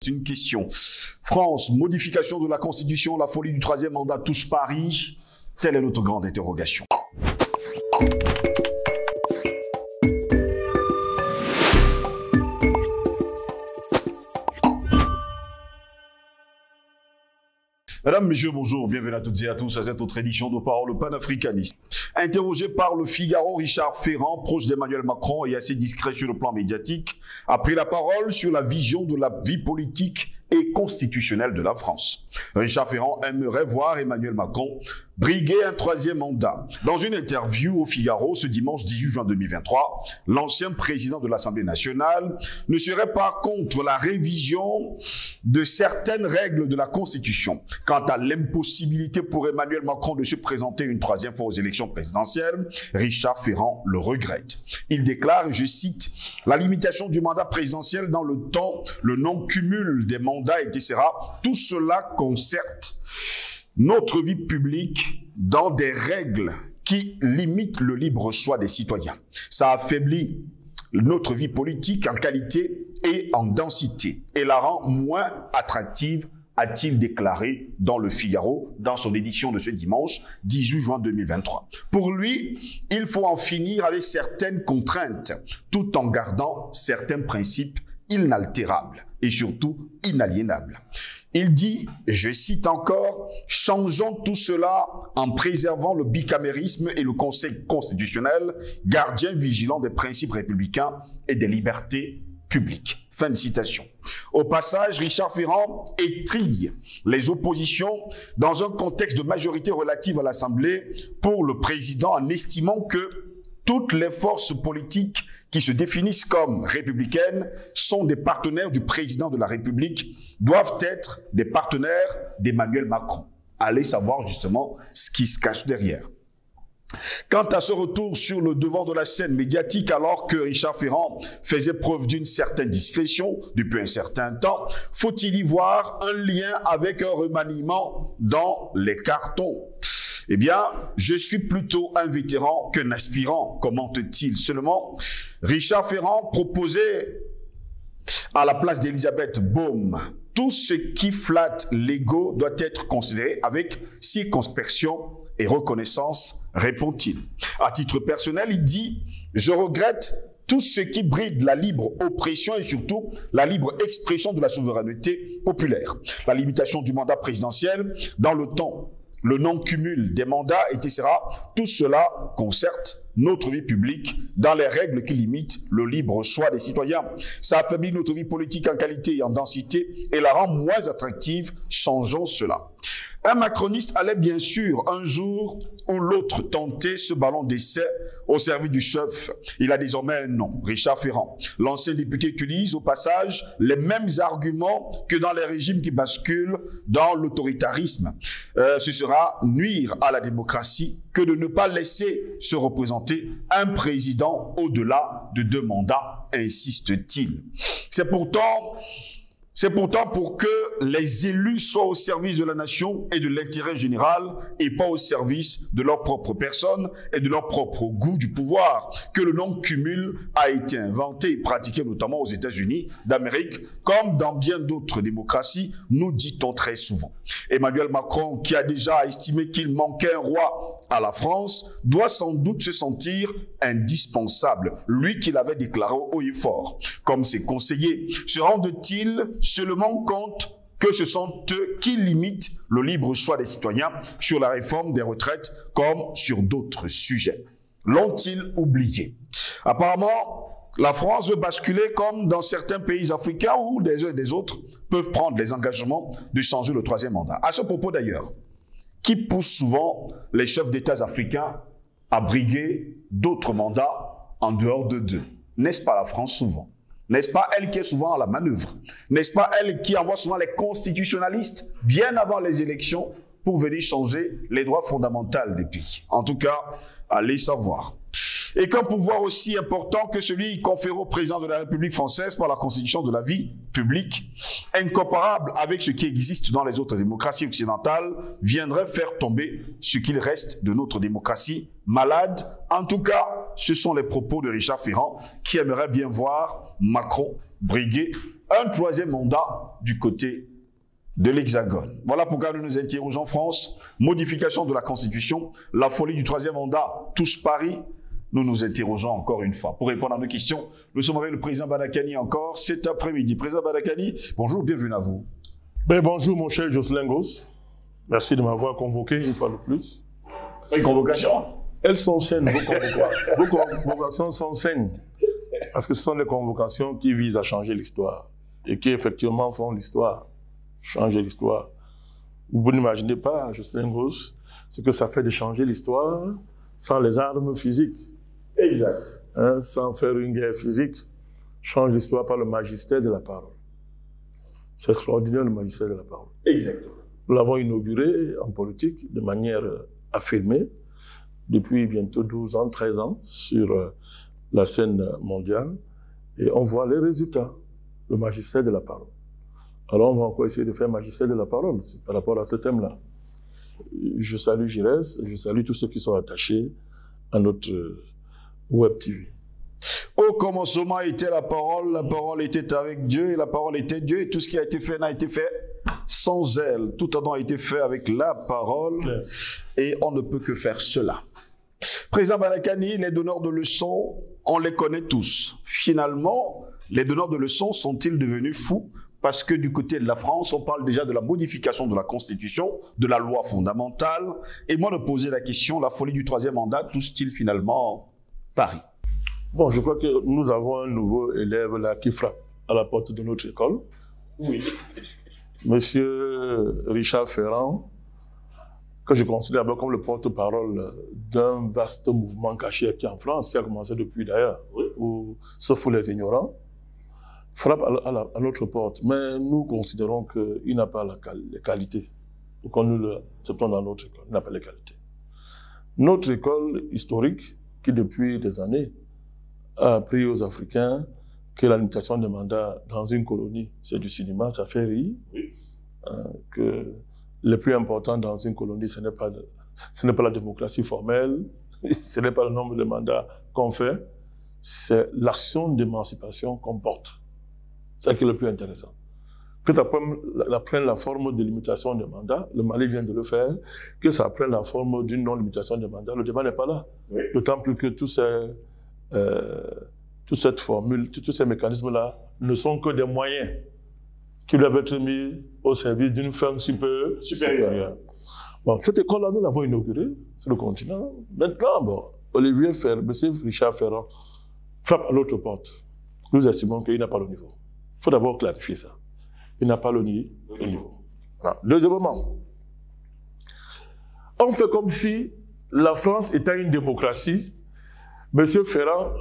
C'est une question. France, modification de la Constitution, la folie du troisième mandat touche Paris. Telle est notre grande interrogation. Mesdames, Messieurs, bonjour, bienvenue à toutes et à tous à cette autre édition de Parole panafricaniste. Interrogé par le Figaro, Richard Ferrand, proche d'Emmanuel Macron et assez discret sur le plan médiatique, a pris la parole sur la vision de la vie politique et constitutionnelle de la France. Richard Ferrand aimerait voir Emmanuel Macron briguer un troisième mandat. Dans une interview au Figaro ce dimanche 18 juin 2023, l'ancien président de l'Assemblée nationale ne serait pas contre la révision de certaines règles de la Constitution. Quant à l'impossibilité pour Emmanuel Macron de se présenter une troisième fois aux élections présidentielles, Richard Ferrand le regrette. Il déclare, je cite, « La limitation du mandat présidentiel dans le temps, le non-cumul des mandats, etc. Tout cela concerte notre vie publique dans des règles qui limitent le libre choix des citoyens. Ça affaiblit notre vie politique en qualité et en densité et la rend moins attractive », a-t-il déclaré dans le Figaro, dans son édition de ce dimanche 18 juin 2023. Pour lui, il faut en finir avec certaines contraintes, tout en gardant certains principes inaltérables et surtout inaliénables. Il dit, je cite encore, « Changeons tout cela en préservant le bicamérisme et le Conseil constitutionnel, gardien vigilant des principes républicains et des libertés publiques. » Fin de citation. Au passage, Richard Ferrand étrille les oppositions dans un contexte de majorité relative à l'Assemblée pour le président en estimant que toutes les forces politiques qui se définissent comme républicaines sont des partenaires du président de la République, doivent être des partenaires d'Emmanuel Macron. Allez savoir justement ce qui se cache derrière. Quant à ce retour sur le devant de la scène médiatique, alors que Richard Ferrand faisait preuve d'une certaine discrétion depuis un certain temps, faut-il y voir un lien avec un remaniement dans les cartons? Eh bien, je suis plutôt un vétéran qu'un aspirant, commente-t-il. Seulement, Richard Ferrand proposait à la place d'Elisabeth Baume, tout ce qui flatte l'ego doit être considéré avec circonspection et reconnaissance, répond-il. À titre personnel, il dit « Je regrette tout ce qui bride la libre oppression et surtout la libre expression de la souveraineté populaire. La limitation du mandat présidentiel dans le temps, le non-cumul des mandats, etc. Tout cela concerte notre vie publique dans les règles qui limitent le libre choix des citoyens. Ça affaiblit notre vie politique en qualité et en densité et la rend moins attractive. Changeons cela. » Un macroniste allait bien sûr un jour ou l'autre tenter ce ballon d'essai au service du chef. Il a désormais un nom, Richard Ferrand. L'ancien député utilise au passage les mêmes arguments que dans les régimes qui basculent dans l'autoritarisme. Ce sera nuire à la démocratie que de ne pas laisser se représenter un président au-delà de 2 mandats, insiste-t-il. C'est pourtant pour que les élus soient au service de la nation et de l'intérêt général et pas au service de leur propre personne et de leur propre goût du pouvoir que le non-cumul a été inventé et pratiqué notamment aux États-Unis d'Amérique comme dans bien d'autres démocraties, nous dit-on très souvent. Emmanuel Macron, qui a déjà estimé qu'il manquait un roi à la France, doit sans doute se sentir indispensable, lui qui l'avait déclaré haut et fort. Comme ses conseillers, se rendent-ils seulement compte que ce sont eux qui limitent le libre choix des citoyens sur la réforme des retraites comme sur d'autres sujets? L'ont-ils oublié? Apparemment, la France veut basculer comme dans certains pays africains où des uns et des autres peuvent prendre les engagements de changer le troisième mandat. À ce propos d'ailleurs, qui pousse souvent les chefs d'État africains à briguer d'autres mandats en dehors de 2? N'est-ce pas la France souvent? N'est-ce pas elle qui est souvent à la manœuvre? N'est-ce pas elle qui envoie souvent les constitutionnalistes bien avant les élections pour venir changer les droits fondamentaux des pays? En tout cas, allez savoir. et qu'un pouvoir aussi important que celui conféré au président de la République française par la constitution de la vie publique, incomparable avec ce qui existe dans les autres démocraties occidentales, viendrait faire tomber ce qu'il reste de notre démocratie malade. En tout cas, ce sont les propos de Richard Ferrand qui aimerait bien voir Macron briguer un troisième mandat du côté de l'Hexagone. Voilà pourquoi nous nous interrogeons en France. Modification de la Constitution, la folie du troisième mandat touche Paris. Nous nous interrogeons encore une fois. Pour répondre à nos questions, nous sommes avec le président Badakani encore cet après-midi. Président Badakani, bonjour, bienvenue à vous. Ben, bonjour mon cher Jocelyn Goss. Merci de m'avoir convoqué une fois de plus. Une convocation. Elles sont saines, vos convocations sont saines. Parce que ce sont des convocations qui visent à changer l'histoire. Et qui effectivement font l'histoire. Changer l'histoire. Vous n'imaginez pas, Jocelyn Goss, ce que ça fait de changer l'histoire sans les armes physiques. Exact. Hein, sans faire une guerre physique, change l'histoire par le magistère de la parole. C'est extraordinaire le magistère de la parole. Exactement. Nous l'avons inauguré en politique de manière affirmée depuis bientôt 12 ans, 13 ans sur la scène mondiale et on voit les résultats, le magistère de la parole. Alors on va encore essayer de faire magistère de la parole par rapport à ce thème-là. Je salue Giresse, je salue tous ceux qui sont attachés à notre Web TV. Au commencement était la parole était avec Dieu, et la parole était Dieu, et tout ce qui a été fait n'a été fait sans elle. Tout a été fait avec la parole, et on ne peut que faire cela. Président Badakani, les donneurs de leçons, on les connaît tous. Finalement, les donneurs de leçons sont-ils devenus fous? Parce que du côté de la France, on parle déjà de la modification de la Constitution, de la loi fondamentale. Et moi, de poser la question, la folie du troisième mandat touche-t-il finalement Paris? Bon, je crois que nous avons un nouveau élève là qui frappe à la porte de notre école. Oui. Monsieur Richard Ferrand, que je considère d'abord comme le porte-parole d'un vaste mouvement caché qui est en France, qui a commencé depuis d'ailleurs, sauf pour les ignorants, frappe à notre porte. Mais nous considérons qu'il n'a pas les qualités. Donc nous l'acceptons dans notre école, il n'a pas les qualités. Notre école historique, qui depuis des années a appris aux Africains que la limitation des mandats dans une colonie, c'est du cinéma, ça fait rire. Oui. Que le plus important dans une colonie, ce n'est pas la démocratie formelle, ce n'est pas le nombre de mandats qu'on fait, c'est l'action d'émancipation qu'on porte. C'est ça qui est le plus intéressant. Que ça prenne la forme de limitation des mandats, le Mali vient de le faire, que ça prenne la forme d'une non-limitation des mandats, le débat n'est pas là. Oui. D'autant plus que toute cette formule, tous ces mécanismes-là ne sont que des moyens qui doivent être mis au service d'une fin supérieure. Bon, cette école-là, nous l'avons inaugurée sur le continent. Maintenant, bon, Olivier Ferrand, M. Richard Ferrand, frappe à l'autre porte. Nous estimons qu'il n'a pas le niveau. Il faut d'abord clarifier ça. Il n'a pas le niveau. Voilà. Deuxièmement, on fait comme si la France était une démocratie. M. Ferrand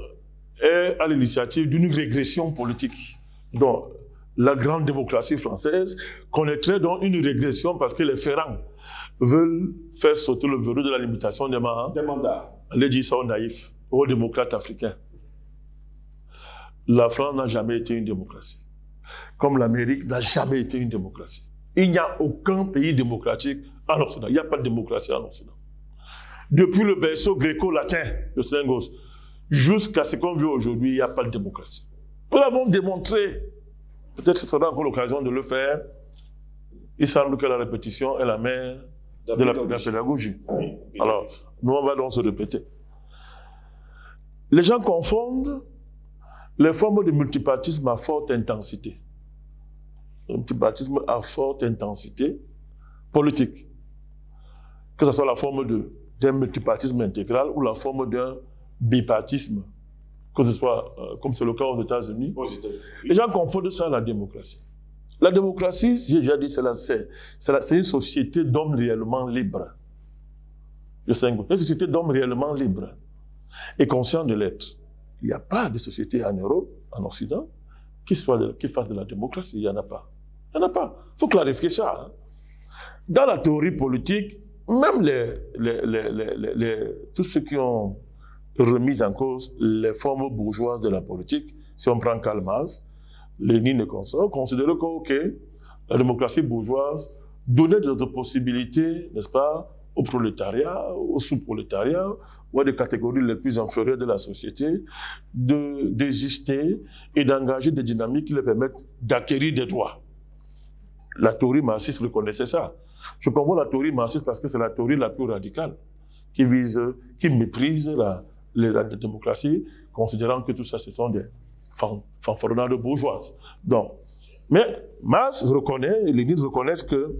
est à l'initiative d'une régression politique. Donc, la grande démocratie française connaîtrait donc une régression parce que les Ferrand veulent faire sauter le verrou de la limitation des mandats. Allez dire ça aux naïfs, aux démocrates africains. La France n'a jamais été une démocratie. Comme l'Amérique n'a jamais été une démocratie. Il n'y a aucun pays démocratique en Occident. Il n'y a pas de démocratie en Occident. Depuis le berceau gréco-latin de Slengos jusqu'à ce qu'on vit aujourd'hui, il n'y a pas de démocratie. Nous l'avons démontré. Peut-être que ce sera encore l'occasion de le faire. Il semble que la répétition est la mère de la pédagogie. Oui. Alors, nous, on va donc se répéter. Les gens confondent les formes de multipartisme à forte intensité. Le multipartisme à forte intensité politique. Que ce soit la forme d'un multipartisme intégral ou la forme d'un bipartisme, que ce soit, comme c'est le cas aux États-Unis. Les gens confondent ça à la démocratie. La démocratie, j'ai déjà dit, c'est une société d'hommes réellement libres. Une société d'hommes réellement libres et conscients de l'être. Il n'y a pas de société en Europe, en Occident, qui fasse de la démocratie. Il n'y en a pas. Il n'y en a pas. Il faut clarifier ça. Hein. Dans la théorie politique, même tous ceux qui ont remis en cause les formes bourgeoises de la politique. Si on prend Karl Marx, Lénine et consorts, considérait que, ok, la démocratie bourgeoise donnait des possibilités, n'est-ce pas, au prolétariat, au sous-prolétariat, ou à des catégories les plus inférieures de la société, d'exister et d'engager des dynamiques qui leur permettent d'acquérir des droits. La théorie marxiste reconnaissait ça. Je comprends la théorie marxiste parce que c'est la théorie la plus radicale, qui méprise la démocratie, considérant que tout ça, ce sont des fanfaronnades bourgeoises. Donc, mais Marx reconnaît, et Lénine reconnaissent que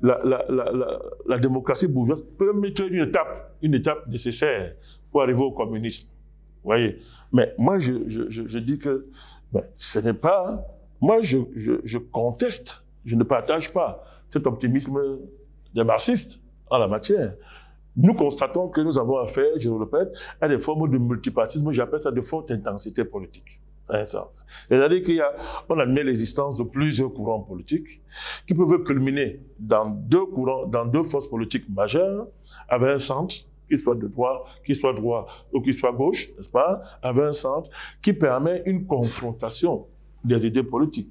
la démocratie bourgeoise peut être une étape nécessaire pour arriver au communisme. Vous voyez? Mais moi, je dis que ce n'est pas... Moi, je conteste, je ne partage pas cet optimisme des marxistes en la matière. Nous constatons que nous avons affaire, je le répète, à des formes de multipartisme, j'appelle ça de forte intensité politique. C'est-à-dire qu'on admet l'existence de plusieurs courants politiques qui peuvent culminer dans deux forces politiques majeures, avec un centre, qu'il soit de droit, qu'il soit droit ou qu'il soit gauche, n'est-ce pas, avec un centre qui permet une confrontation des idées politiques,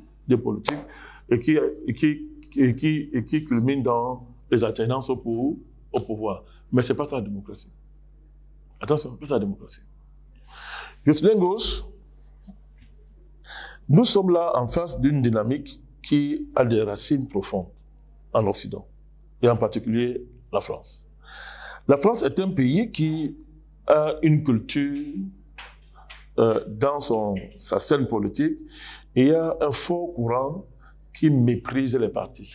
et qui culmine dans les alternances au pouvoir. Mais ce n'est pas ça la démocratie. Attention, ce n'est pas ça la démocratie. Justin Gauss, nous sommes là en face d'une dynamique qui a des racines profondes en Occident, et en particulier la France. La France est un pays qui a une culture dans sa scène politique, et il y a un fort courant qui méprise les partis,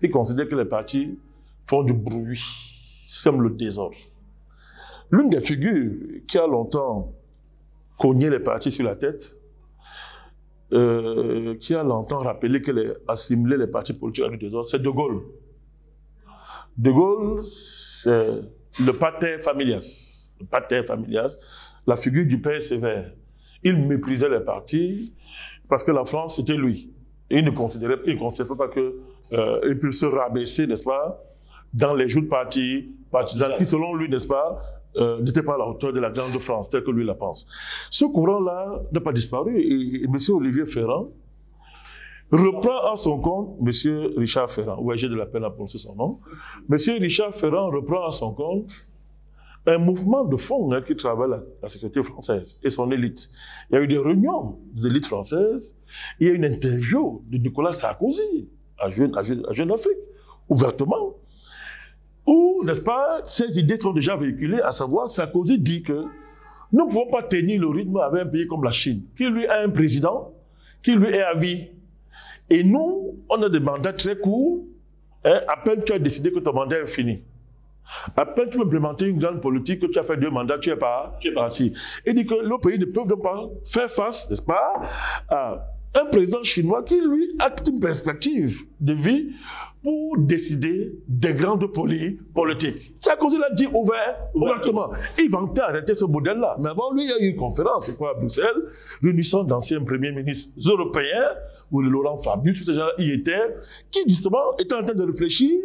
qui considère que les partis font du bruit, sèment le désordre. L'une des figures qui a longtemps cogné les partis sur la tête, qui a longtemps rappelé assimiler les partis politiques à du désordre, c'est De Gaulle. De Gaulle, c'est le pater familias. Le pater familias, la figure du père sévère. Il méprisait les partis parce que la France, c'était lui. Et il ne considérait pas qu'il puisse se rabaisser, n'est-ce pas, dans les jeux de partisans qui, selon lui, n'est-ce pas, n'étaient pas à la hauteur de la grande France, tel que lui la pense. Ce courant-là n'a pas disparu. Et M. Olivier Ferrand reprend à son compte M. Richard Ferrand. Ouais, j'ai de la peine à prononcer son nom. M. Richard Ferrand reprend à son compte un mouvement de fond qui travaille la société française et son élite. Il y a eu des réunions de l'élite française. Il y a une interview de Nicolas Sarkozy à Jeune Afrique, ouvertement, où, n'est-ce pas, ces idées sont déjà véhiculées, à savoir, Sarkozy dit que nous ne pouvons pas tenir le rythme avec un pays comme la Chine, qui lui a un président, qui lui est à vie. Et nous, on a des mandats très courts. À peine tu as décidé que ton mandat est fini. À peine tu veux implémenter une grande politique, que tu as fait 2 mandats, tu es parti. Et dit que nos pays ne peuvent donc pas faire face, n'est-ce pas, à un président chinois qui, lui, a une perspective de vie pour décider des grandes politiques. Sarkozy l'a dit ouvertement. Il vantait arrêter ce modèle-là. Mais avant lui, il y a eu une conférence, c'est quoi, à Bruxelles, réunissant d'anciens premiers ministres européens, où le Laurent Fabius, tous ces gens-là y étaient, qui justement étaient en train de réfléchir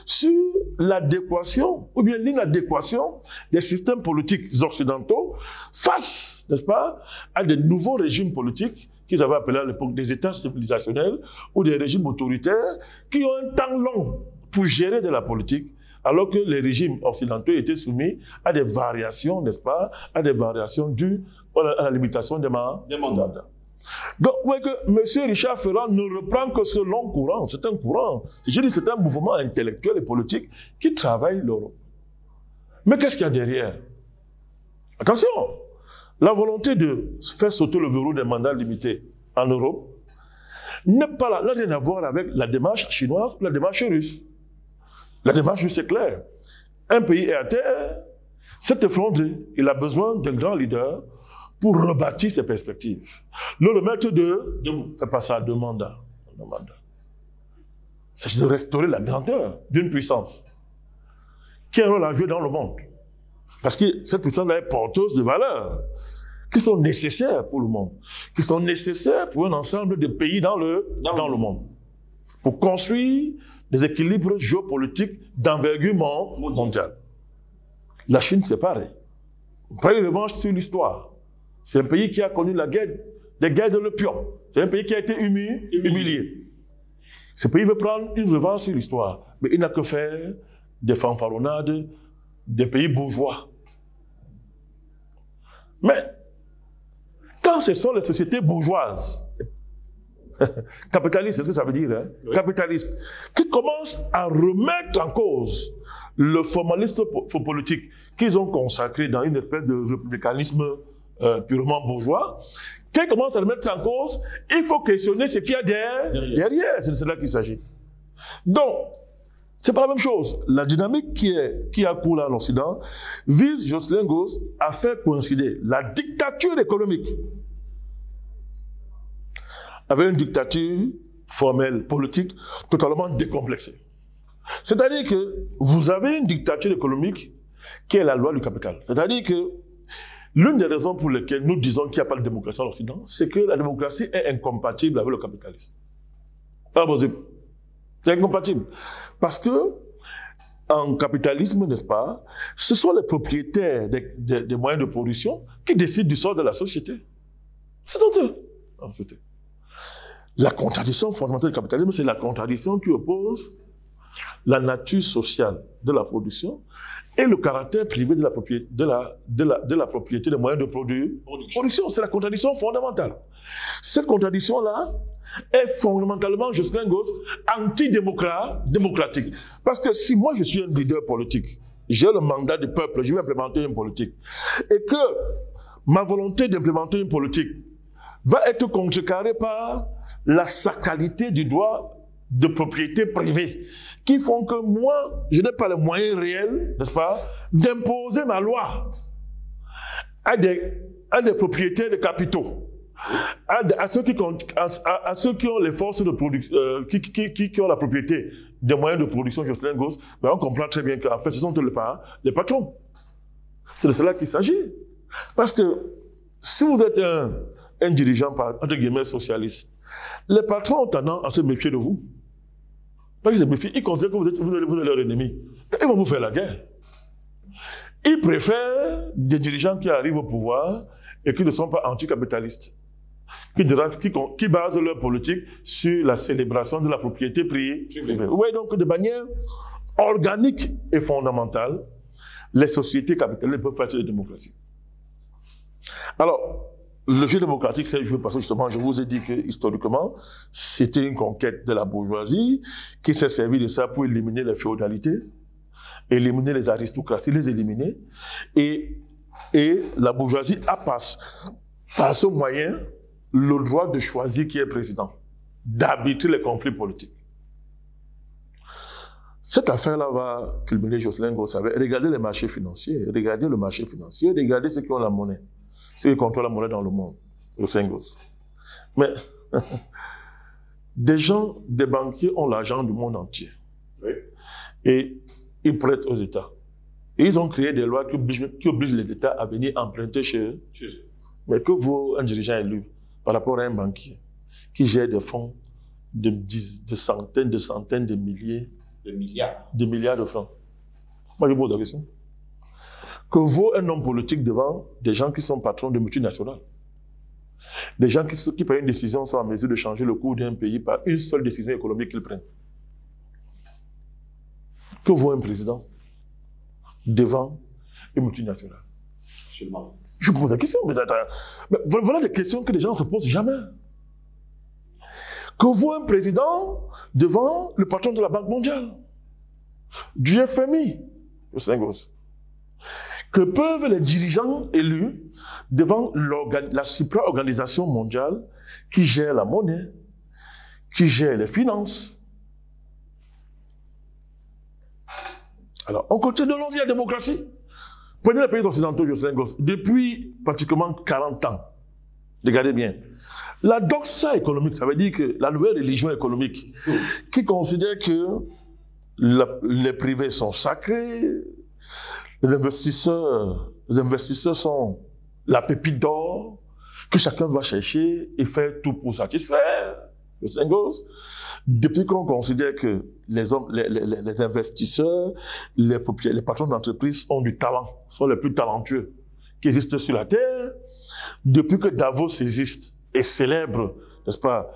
sur l'adéquation, ou bien l'inadéquation des systèmes politiques occidentaux face, n'est-ce pas, à des nouveaux régimes politiques qu'ils avaient appelés à l'époque des États civilisationnels ou des régimes autoritaires qui ont un temps long pour gérer de la politique, alors que les régimes occidentaux étaient soumis à des variations, n'est-ce pas, à des variations dues à la limitation des mandats. Donc, vous voyez que M. Richard Ferrand ne reprend que ce long courant. C'est un courant. Je dis c'est un mouvement intellectuel et politique qui travaille l'Europe. Mais qu'est-ce qu'il y a derrière? Attention! La volonté de faire sauter le verrou des mandats limités en Europe n'a rien à voir avec la démarche chinoise ou la démarche russe. La démarche russe est claire. Un pays est à terre, s'est effondré. Il a besoin d'un grand leader pour rebâtir ses perspectives. Le remettre debout, c'est pas ça, 2 mandats. Il s'agit de restaurer la grandeur d'une puissance qui a un rôle à jouer dans le monde. Parce que cette puissance-là est porteuse de valeurs qui sont nécessaires pour le monde, qui sont nécessaires pour un ensemble de pays dans le monde, pour construire des équilibres géopolitiques d'envergure mondiale. La Chine, c'est pareil. On prend une revanche sur l'histoire. C'est un pays qui a connu la guerre, des guerres de l'opium. C'est un pays qui a été humilié. Ce pays veut prendre une revanche sur l'histoire. Mais il n'a que faire des fanfaronnades des pays bourgeois. Mais, quand ce sont les sociétés bourgeoises, capitalistes, c'est ce que ça veut dire, hein? Oui. Capitalistes, qui commencent à remettre en cause le formalisme politique qu'ils ont consacré dans une espèce de républicanisme purement bourgeois, qui commencent à le mettre en cause, il faut questionner ce qu'il y a derrière. C'est de cela qu'il s'agit. Donc, c'est pas la même chose. La dynamique qui a cours là en Occident vise Jocelyne Gauss à faire coïncider la dictature économique avec une dictature formelle, politique, totalement décomplexée. C'est-à-dire que vous avez une dictature économique qui est la loi du capital. C'est-à-dire que l'une des raisons pour lesquelles nous disons qu'il n'y a pas de démocratie en Occident, c'est que la démocratie est incompatible avec le capitalisme. Pas possible. C'est incompatible. Parce que, en capitalisme, n'est-ce pas, ce sont les propriétaires des moyens de production qui décident du sort de la société. C'est eux, en fait. La contradiction fondamentale du capitalisme, c'est la contradiction qui oppose la nature sociale de la production et le caractère privé de la propriété, de la propriété des moyens de production. C'est la contradiction fondamentale. Cette contradiction-là est fondamentalement, Jocelyne Gauss, antidémocratique. Parce que si moi je suis un leader politique, j'ai le mandat du peuple, je vais implémenter une politique, et que ma volonté d'implémenter une politique va être contrecarrée par la sacralité du droit de propriété privée, qui font que moi, je n'ai pas les moyens réels, n'est-ce pas, d'imposer ma loi à des propriétaires de capitaux, à ceux qui ont les forces de production, qui ont la propriété des moyens de production, Jocelyne Gauss, ben on comprend très bien qu'en fait, ce sont les patrons. C'est de cela qu'il s'agit. Parce que si vous êtes un dirigeant, entre guillemets, socialiste, les patrons ont tendance à se méfier de vous. Parce qu'ils se méfient, ils considèrent que vous êtes leur ennemi. Ils vont vous faire la guerre. Ils préfèrent des dirigeants qui arrivent au pouvoir et qui ne sont pas anticapitalistes, qui basent leur politique sur la célébration de la propriété privée. Vous voyez donc de manière organique et fondamentale, les sociétés capitalistes peuvent faire de la démocratie. Alors, le jeu démocratique s'est joué parce que justement, je vous ai dit que historiquement, c'était une conquête de la bourgeoisie qui s'est servi de ça pour éliminer les féodalités, éliminer les aristocraties, les éliminer. Et la bourgeoisie a par ce moyen le droit de choisir qui est président, d'arbitrer les conflits politiques. Cette affaire-là va culminer, Jocelyne Gauss avait regardez les marchés financiers, regardez le marché financier, regardez ceux qui ont la monnaie. Ceux qui contrôlent la monnaie dans le monde, Jocelyne Gauss. Mais des banquiers ont l'argent du monde entier. Oui. Et ils prêtent aux États. Et ils ont créé des lois qui obligent les États à venir emprunter chez eux. Mais que vaut un dirigeant élu par rapport à un banquier qui gère des fonds de centaines de milliers, de milliards de francs? Moi, je pose la question. Que vaut un homme politique devant des gens qui sont patrons de multinationales? Des gens qui prennent une décision sont en mesure de changer le cours d'un pays par une seule décision économique qu'ils prennent. Que vaut un président devant une multinationale? Absolument. Je pose la question. Mais voilà des questions que les gens ne se posent jamais. Que vaut un président devant le patron de la Banque mondiale, du FMI, Jocelyne Gauss? Que peuvent les dirigeants élus devant la supra-organisation mondiale qui gère la monnaie, qui gère les finances? Alors, on continue de dire la démocratie. Prenez les pays occidentaux, Jocelyne Gauss, depuis pratiquement 40 ans. Regardez bien. La doxa économique, ça veut dire que la nouvelle religion économique, qui considère que les privés sont sacrés, les investisseurs sont la pépite d'or que chacun doit chercher et faire tout pour satisfaire. Jocelyne Gauss, depuis qu'on considère que les investisseurs, les patrons d'entreprise ont du talent, sont les plus talentueux, qui existent sur la Terre, depuis que Davos existe et célèbre, n'est-ce pas,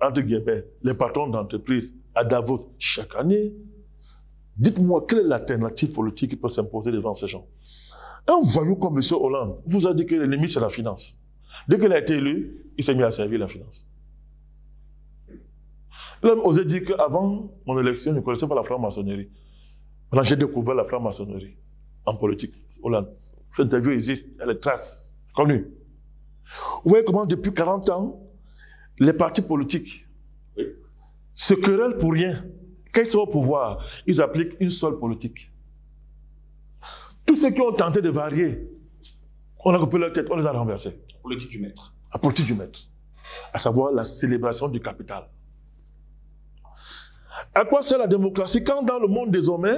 entre guillemets, les patrons d'entreprise à Davos chaque année, dites-moi, quelle est l'alternative politique qui peut s'imposer devant ces gens? Un voyou comme M. Hollande vous a dit que l'ennemi, c'est la finance. Dès qu'il a été élu, il s'est mis à servir la finance. Il a osé dire qu'avant mon élection, je ne connaissais pas la franc-maçonnerie. Maintenant, j'ai découvert la franc-maçonnerie en politique. Hollande. Cette interview existe, elle est trace, connue. Vous voyez comment depuis 40 ans, les partis politiques se querellent pour rien. Quand ils sont au pouvoir, ils appliquent une seule politique. Tous ceux qui ont tenté de varier, on a coupé leur tête, on les a renversés. La politique du maître. La politique du maître. À savoir la célébration du capital. À quoi sert la démocratie quand dans le monde désormais,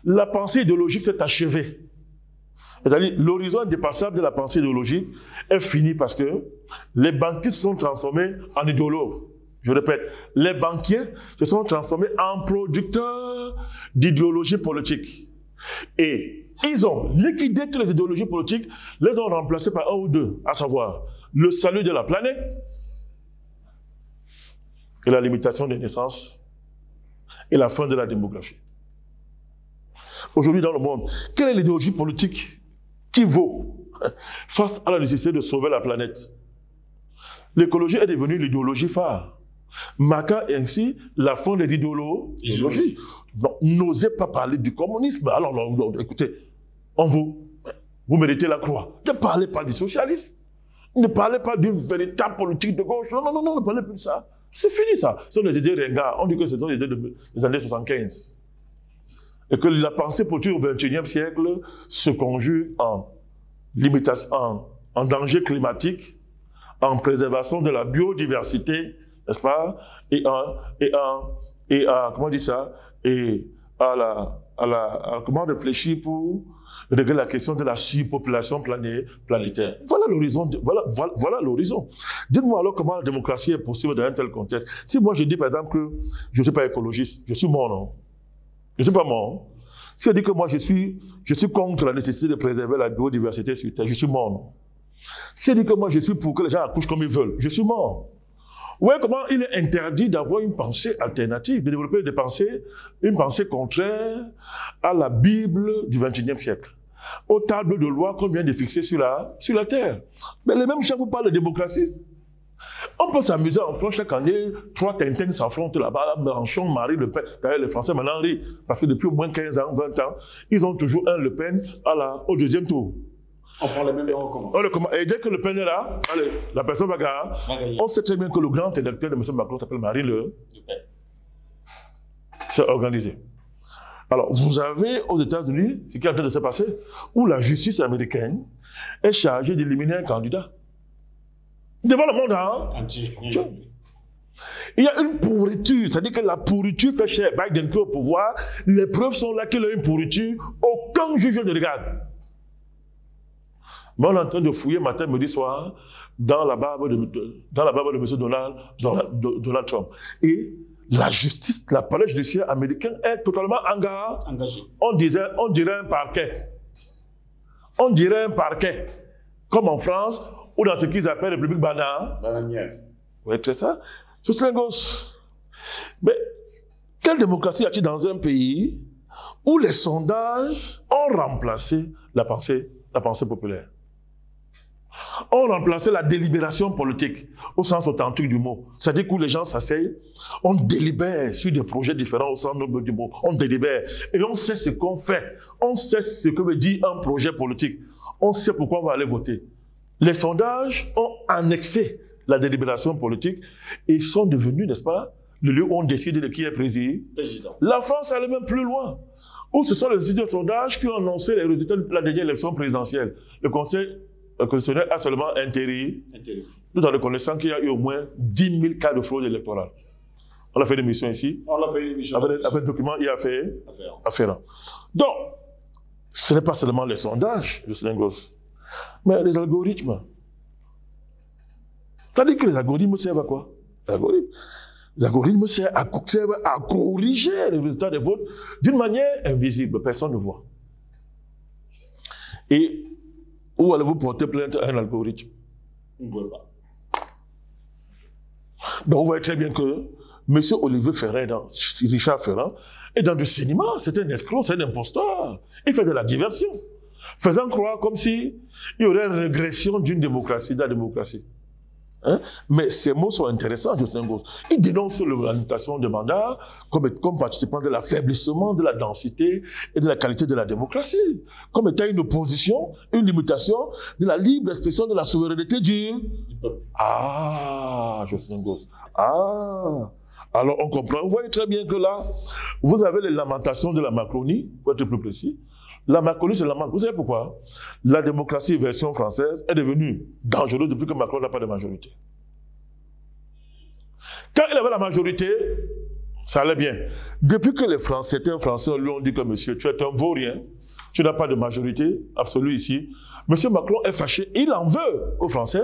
la pensée idéologique s'est achevée? C'est-à-dire, l'horizon indépassable de la pensée idéologique est fini parce que les banquiers se sont transformés en idéologues. Je répète, les banquiers se sont transformés en producteurs d'idéologie politique. Et ils ont liquidé toutes les idéologies politiques, les ont remplacées par un ou deux, à savoir le salut de la planète et la limitation des naissances et la fin de la démographie. Aujourd'hui dans le monde, quelle est l'idéologie politique qui vaut face à la nécessité de sauver la planète? L'écologie est devenue l'idéologie phare, marquant ainsi la fin des idéologies. N'osez pas parler du communisme. Alors, écoutez, vous méritez la croix. Ne parlez pas du socialisme. Ne parlez pas d'une véritable politique de gauche. Non, ne parlez plus de ça. C'est fini ça. Ce sont des idées ringards. On dit que ce sont des idées des années 75. Et que la pensée politique au XXIe siècle se conjugue en limitation, en danger climatique, en préservation de la biodiversité, n'est-ce pas, comment on dit ça, et comment réfléchir pour régler la question de la surpopulation planétaire. Voilà l'horizon. Voilà l'horizon. Dites-moi alors comment la démocratie est possible dans un tel contexte. Si moi je dis par exemple que je ne suis pas écologiste, je suis mort, non? Je ne suis pas mort. Si je dis que moi je suis contre la nécessité de préserver la biodiversité sur Terre, je suis mort, non? Si je dis que moi je suis pour que les gens accouchent comme ils veulent, je suis mort. Vous voyez comment il est interdit d'avoir une pensée alternative, de développer une pensée contraire à la Bible du XXIe siècle, aux tables de loi qu'on vient de fixer sur la Terre. Mais les mêmes gens vous parlent de démocratie. On peut s'amuser en France chaque année, 3 Tintins s'affrontent là-bas, Mélenchon, Marie Le Pen. D'ailleurs, les Français maintenant rient, parce que depuis au moins 15 ans, 20 ans, ils ont toujours un Le Pen au deuxième tour. On prend les mêmes héros comment? Et dès que Le Pen est là, allez, la personne va gagner. On sait très bien que le grand électeur de M. Macron s'appelle Marine Le Pen. C'est organisé. Alors, vous avez aux États-Unis, ce qui est en train de se passer, où la justice américaine est chargée d'éliminer un candidat. Devant le monde, hein? Il y a une pourriture, c'est-à-dire que la pourriture fait cher. Biden qui est au pouvoir, les preuves sont là qu'il a une pourriture, aucun juge ne regarde. Mais on est en train de fouiller matin, midi, soir, dans la barbe de M. Donald Trump. Et la justice, la palais judiciaire américain est totalement engagée. On dirait un parquet. On dirait un parquet. Comme en France, ou dans ce qu'ils appellent République bananière. Vous voyez très ça? C'est Slingos. Mais quelle démocratie y a-t-il dans un pays où les sondages ont remplacé la pensée populaire? On remplacé la délibération politique au sens authentique du mot. C'est-à-dire que les gens s'asseyent, on délibère sur des projets différents au sens noble du mot. On délibère et on sait ce qu'on fait. On sait ce que veut dire un projet politique. On sait pourquoi on va aller voter. Les sondages ont annexé la délibération politique et sont devenus, n'est-ce pas, le lieu où on décide de qui est président. La France allait même plus loin. Où ce sont les instituts de sondage qui ont annoncé les résultats de la dernière élection présidentielle. Le Conseil constitutionnel a seulement intérim, tout en reconnaissant qu'il y a eu au moins 10 000 cas de fraude électorale. On a fait une émission ici. On a fait une émission. Avec un document, il a fait affaire. Donc, ce n'est pas seulement les sondages, je suis un gosse, mais les algorithmes. C'est-à-dire que les algorithmes servent à quoi? Les algorithmes servent à corriger les résultats des votes d'une manière invisible, personne ne voit. Et Ou allez-vous porter plainte à un algorithme? Vous ne pouvez pas. Donc, vous voyez très bien que M. Olivier Ferrand, Richard Ferrand, est dans du cinéma. C'est un escroc, c'est un imposteur. Il fait de la diversion, faisant croire comme s'il y aurait une régression d'une démocratie, de la démocratie. Hein? Mais ces mots sont intéressants, Justin Gauss. Il dénonce la limitation de mandat comme participant de l'affaiblissement de la densité et de la qualité de la démocratie, comme étant une opposition, une limitation de la libre expression de la souveraineté du peuple. Ah, Justin Gauss. Ah, alors on comprend. Vous voyez très bien que là, vous avez les lamentations de la Macronie, pour être plus précis. La Macronie, c'est la Macronie. Vous savez pourquoi? La démocratie version française est devenue dangereuse depuis que Macron n'a pas de majorité. Quand il avait la majorité, ça allait bien. Depuis que les Français, certains Français lui ont dit que monsieur, tu es un vaurien, tu n'as pas de majorité absolue ici. Monsieur Macron est fâché, il en veut aux Français.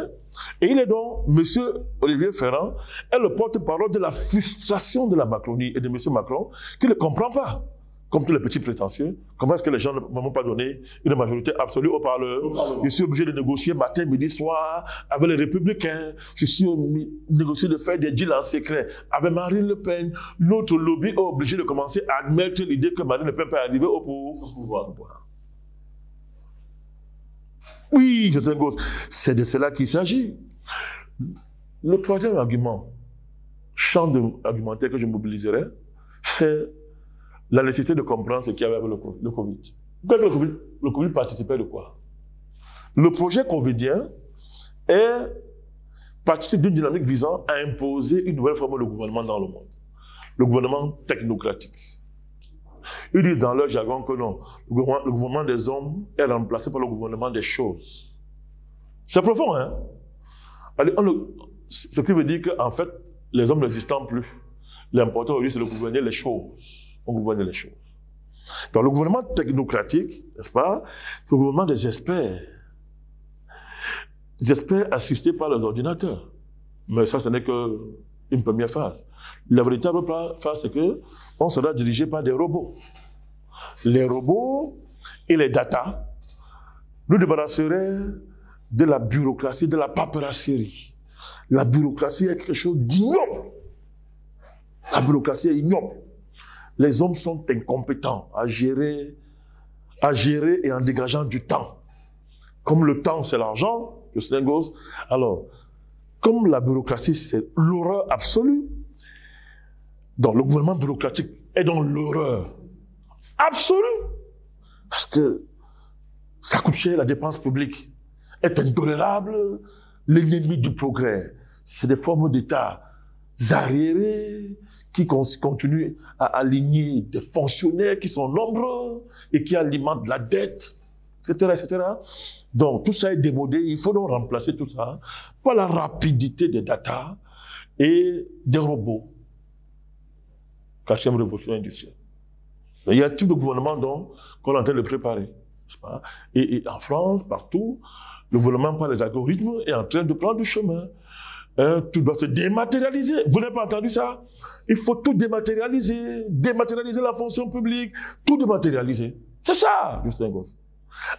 Et il est donc, monsieur Olivier Ferrand, est le porte-parole de la frustration de la Macronie et de monsieur Macron, qui ne comprend pas. Comme tous les petits prétentieux, comment est-ce que les gens ne m'ont pas donné une majorité absolue au Parlement? Je suis obligé de négocier matin, midi, soir avec les Républicains. Je suis négocié de faire des deals en secret avec Marine Le Pen. Notre lobby est obligé de commencer à admettre l'idée que Marine Le Pen peut arriver au pouvoir. Oui, je t'inquiète. C'est de cela qu'il s'agit. Le troisième argument, champ argumentaire que je mobiliserai, c'est la nécessité de comprendre ce qu'il y avait avec le Covid. Le Covid participait de quoi? Le projet covidien participe d'une dynamique visant à imposer une nouvelle forme de gouvernement dans le monde. Le gouvernement technocratique. Ils disent dans leur jargon que non, le gouvernement des hommes est remplacé par le gouvernement des choses. C'est profond, hein? Ce qui veut dire qu'en fait, les hommes n'existant plus. L'important aujourd'hui, c'est de gouverner les choses. On gouverne les choses. Donc le gouvernement technocratique, n'est-ce pas, c'est le gouvernement des experts. Des experts assistés par les ordinateurs. Mais ça, ce n'est qu'une première phase. La véritable phase, c'est qu'on sera dirigé par des robots. Les robots et les data nous débarrasseraient de la bureaucratie, de la paperasserie. La bureaucratie est quelque chose d'ignoble. La bureaucratie est ignoble. Les hommes sont incompétents à gérer et en dégageant du temps. Comme le temps, c'est l'argent, Justin Gauss, alors, comme la bureaucratie, c'est l'horreur absolue, donc le gouvernement bureaucratique est dans l'horreur absolue. Parce que ça coûte cher, la dépense publique est intolérable, l'ennemi du progrès. C'est des formes d'État arriérés qui continuent à aligner des fonctionnaires qui sont nombreux et qui alimentent la dette, etc., etc. Donc, tout ça est démodé. Il faut donc remplacer tout ça par la rapidité des data et des robots. Quatrième révolution industrielle. Il y a un type de gouvernement qu'on est en train de préparer. Pas? Et en France, partout, le gouvernement par les algorithmes est en train de prendre du chemin. Tout doit se dématérialiser. Vous n'avez pas entendu ça? Il faut tout dématérialiser. Dématérialiser la fonction publique. Tout dématérialiser. C'est ça, Justin Gauss.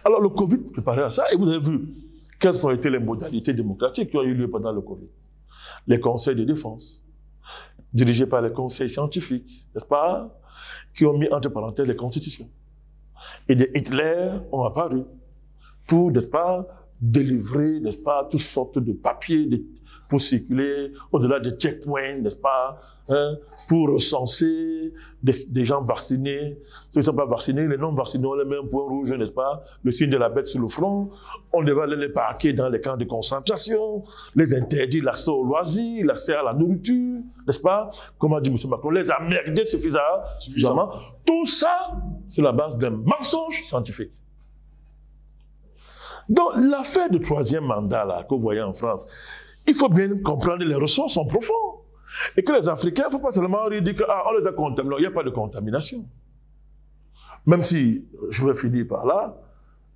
Alors, le Covid préparait à ça. Et vous avez vu quelles ont été les modalités démocratiques qui ont eu lieu pendant le Covid. Les conseils de défense, dirigés par les conseils scientifiques, n'est-ce pas? Qui ont mis entre parenthèses les constitutions. Et des Hitler ont apparu pour, n'est-ce pas, délivrer, n'est-ce pas, toutes sortes de papiers pour circuler au-delà des checkpoints, n'est-ce pas, hein, pour recenser des gens vaccinés. Ceux qui ne sont pas vaccinés, les non-vaccinés ont les mêmes points rouges, n'est-ce pas, le signe de la bête sur le front. On devait aller les parquer dans les camps de concentration, les interdire l'accès aux loisirs, l'accès à la nourriture, n'est-ce pas, comme a dit M. Macron, les emmerder suffisamment. Tout ça, sur la base d'un mensonge scientifique. Donc, l'affaire du troisième mandat là, que vous voyez en France, il faut bien comprendre que les ressources sont profondes. Et que les Africains, il ne faut pas seulement dire qu'on les a contaminés. Il n'y a pas de contamination. Même si, je vais finir par là,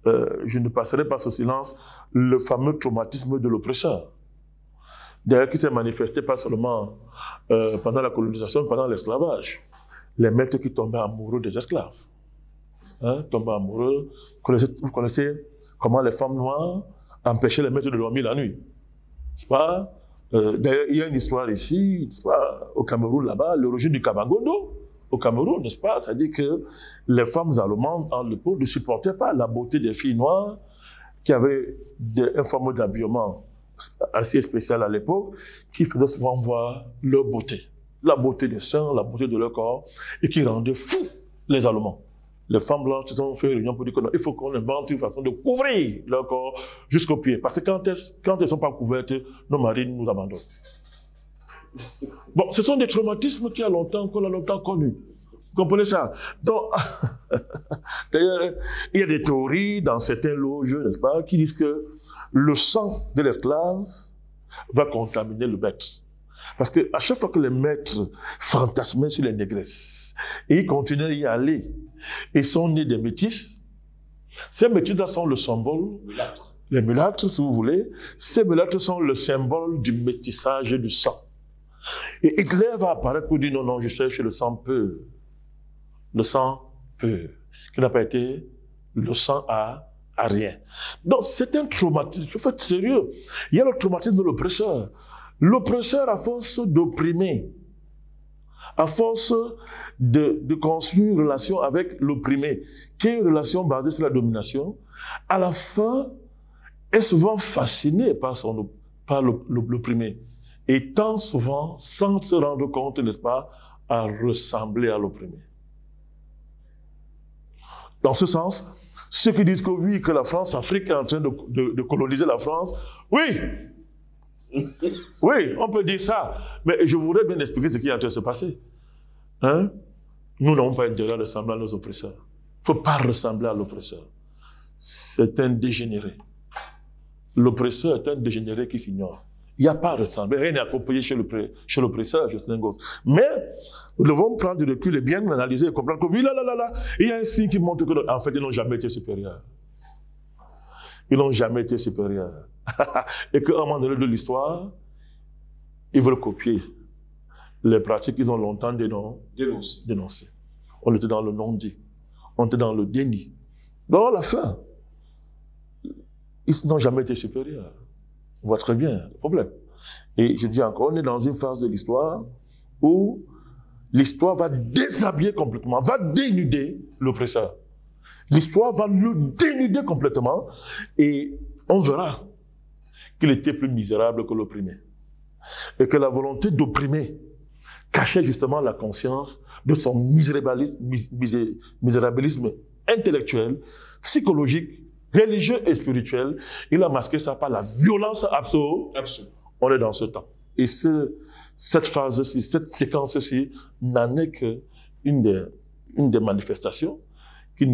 je ne passerai pas sous silence le fameux traumatisme de l'oppresseur. D'ailleurs, qui s'est manifesté pas seulement pendant la colonisation, pendant l'esclavage. Les maîtres qui tombaient amoureux des esclaves. Hein, tombaient amoureux. Vous connaissez comment les femmes noires empêchaient les maîtres de dormir la nuit. C'est pas? D'ailleurs, il y a une histoire ici, une histoire au Cameroun là-bas, l'origine du Kabangondo, au Cameroun, n'est-ce pas? C'est-à-dire que les femmes allemandes en Lepo ne supportaient pas la beauté des filles noires qui avaient un forme d'habillement assez spécial à l'époque, qui faisait souvent voir leur beauté. La beauté des seins, la beauté de leur corps, et qui rendait fous les Allemands. Les femmes blanches se sont fait une réunion pour dire qu'il faut qu'on invente une façon de couvrir leur corps jusqu'aux pieds. Parce que quand elles ne sont pas couvertes, nos maris nous abandonnent. Bon, ce sont des traumatismes qu'on a longtemps connus. Vous comprenez ça? Donc, d'ailleurs, il y a des théories dans certaines loges, n'est-ce pas, qui disent que le sang de l'esclave va contaminer le maître. Parce que à chaque fois que les maîtres fantasmaient sur les négresses, et ils continuaient à y aller, et sont nés des métis, ces métis-là sont le symbole, les mulâtres, si vous voulez, ces mulâtres sont le symbole du métissage du sang. Et Hitler va apparaître pour dire non, je cherche le sang pur. Le sang pur, qui n'a pas été le sang à rien. Donc c'est un traumatisme, il faut être sérieux. Il y a le traumatisme de l'oppresseur. L'oppresseur, à force d'opprimer, à force de construire une relation avec l'opprimé, qui est une relation basée sur la domination, à la fin, est souvent fasciné par l'opprimé. Et tend souvent, sans se rendre compte, n'est-ce pas, à ressembler à l'opprimé. Dans ce sens, ceux qui disent que oui, que la France-Afrique est en train de coloniser la France, oui, oui, on peut dire ça, mais je voudrais bien expliquer ce qui est en train de se passer. Hein? Nous n'avons pas intérêt à ressembler à nos oppresseurs. Il ne faut pas ressembler à l'oppresseur. C'est un dégénéré. L'oppresseur est un dégénéré qui s'ignore. Il n'y a pas à ressembler, rien n'est approprié chez l'oppresseur, mais nous devons prendre du recul et bien analyser et comprendre que oui, il y a un signe qui montre qu'en fait, ils n'ont jamais été supérieurs. Ils n'ont jamais été supérieurs. Et qu'à un moment donné de l'histoire, ils veulent copier les pratiques qu'ils ont longtemps dénoncées. On était dans le non-dit. On était dans le déni. Donc, à la fin, ils n'ont jamais été supérieurs. On voit très bien le problème. Et je dis encore, on est dans une phase de l'histoire où l'histoire va déshabiller complètement, va dénuder l'oppresseur. L'histoire va le dénuder complètement et on verra qu'il était plus misérable que l'opprimé. Et que la volonté d'opprimer cachait justement la conscience de son misérabilisme intellectuel, psychologique, religieux et spirituel. Il a masqué ça par la violence absolue. On est dans ce temps. Et cette phase-ci, cette séquence-ci, n'en est qu'une des manifestations qui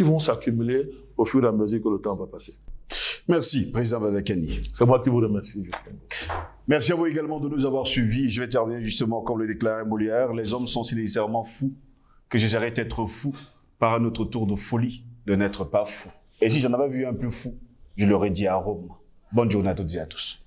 vont s'accumuler au fur et à mesure que le temps va passer. Merci, Président Badakani. C'est moi qui vous remercie, Justin. Merci à vous également de nous avoir suivis. Je vais terminer justement comme le déclarait Molière. Les hommes sont si nécessairement fous que j'essaierai d'être fou par un autre tour de folie de n'être pas fou. Et si j'en avais vu un plus fou, je l'aurais dit à Rome. Bonne journée à toutes et à tous.